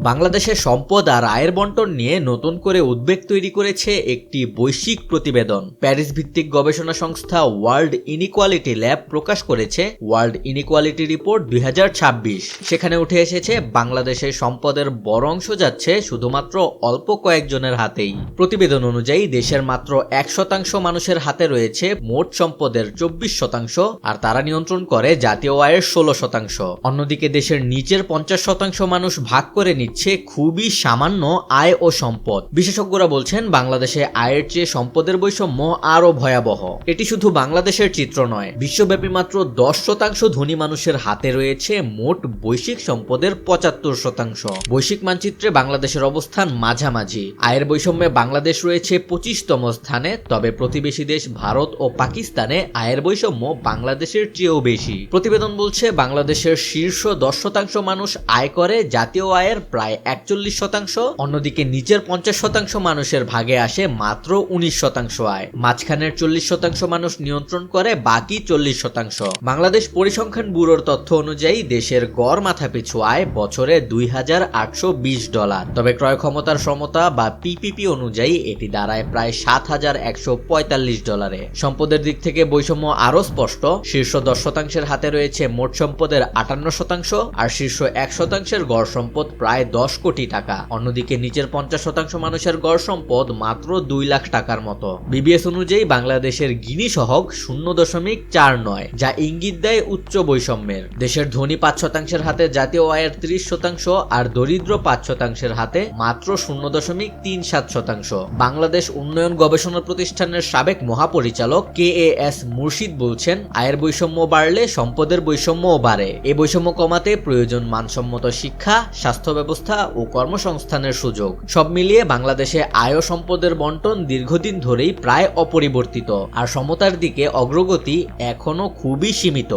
বাংলাদেশের সম্পদ আর আয়ের বন্টন নিয়ে নতুন করে উদ্বেগ তৈরি করেছে একটি বৈশ্বিক প্রতিবেদন। প্যারিস ভিত্তিক গবেষণা সংস্থা ওয়ার্ল্ড ইনইকুয়ালিটি ল্যাব প্রকাশ করেছে ওয়ার্ল্ড ইনইকুয়ালিটি রিপোর্ট 2026। সেখানে উঠে এসেছে বাংলাদেশের সম্পদের বড় অংশ যাচ্ছে শুধুমাত্র অল্প কয়েকজনের হাতেই। প্রতিবেদন অনুযায়ী দেশের মাত্র 1% মানুষের হাতে রয়েছে মোট সম্পদের 24%, আর তারা নিয়ন্ত্রণ করে জাতীয় আয়ের 16%। অন্যদিকে দেশের নিচের 50% মানুষ ভাগ করে নিচ্ছে খুবই সামান্য আয় ও সম্পদ। বিশেষজ্ঞরা বলছেন বাংলাদেশে আয়ের চেয়ে সম্পদের বৈষম্য আরো ভয়াবহ। এটি শুধু বাংলাদেশের চিত্র নয়, বিশ্বব্যাপী মাত্র 10% ধনী মানুষের হাতে রয়েছে মোট বৈশ্বিক সম্পদের 75%। বৈশ্বিক মানচিত্রে বাংলাদেশের অবস্থান মাঝামাঝি। আয়ের বৈষম্যে বাংলাদেশ রয়েছে 25তম স্থানে, তবে প্রতিবেশী দেশ ভারত ও পাকিস্তানে আয়ের বৈষম্য বাংলাদেশের চেয়েও বেশি। প্রতিবেদন বলছে বাংলাদেশের শীর্ষ 10% মানুষ আয় করে জাতীয় আয়ের প্রায় 41%, অন্যদিকে নিচের 50% মানুষের ভাগে আসে মাত্র 19% আয়। মাঝখানের 40% মানুষ নিয়ন্ত্রণ করে বাকি 40%। বাংলাদেশ পরিসংখ্যান ব্যুরোর তথ্য অনুযায়ী দেশের গড় মাথাপিছু আয় বছরে $2,820, তবে ক্রয় ক্ষমতার সমতা বা পিপিপি অনুযায়ী এটি দাঁড়ায় প্রায় $7,145। সম্পদের দিক থেকে বৈষম্য আরো স্পষ্ট। শীর্ষ 10%-এর হাতে রয়েছে মোট সম্পদের 58%, আর শীর্ষ 1%-এর গড় সম্পদ প্রায় 10 কোটি টাকা। অন্যদিকে নিচের 50% মানুষের গড় সম্পদ মাত্র 2 লাখ টাকার মতো। বিবিএস অনুযায়ী বাংলাদেশের গিনি সহগ 0.49, যা ইঙ্গিত দেয় উচ্চ বৈষম্যের। দেশের ধনী 5%-এর হাতে জাতীয় আয়ের 30%, আর দরিদ্র 5%-এর হাতে মাত্র 0.37%। বাংলাদেশ উন্নয়ন গবেষণা প্রতিষ্ঠানের সাবেক মহাপরিচালক KAS মুর্শিদ বলছেন, আয়ের বৈষম্য বাড়লে সম্পদের বৈষম্যও বাড়ে। এই বৈষম্য কমাতে প্রয়োজন মানসম্মত শিক্ষা, স্বাস্থ্য ব্যবস্থা ও কর্মসংস্থানের সুযোগ। সব মিলিয়ে বাংলাদেশে আয় ও সম্পদের বন্টন দীর্ঘদিন ধরেই প্রায় অপরিবর্তিত, আর সমতার দিকে অগ্রগতি এখনো খুবই সীমিত।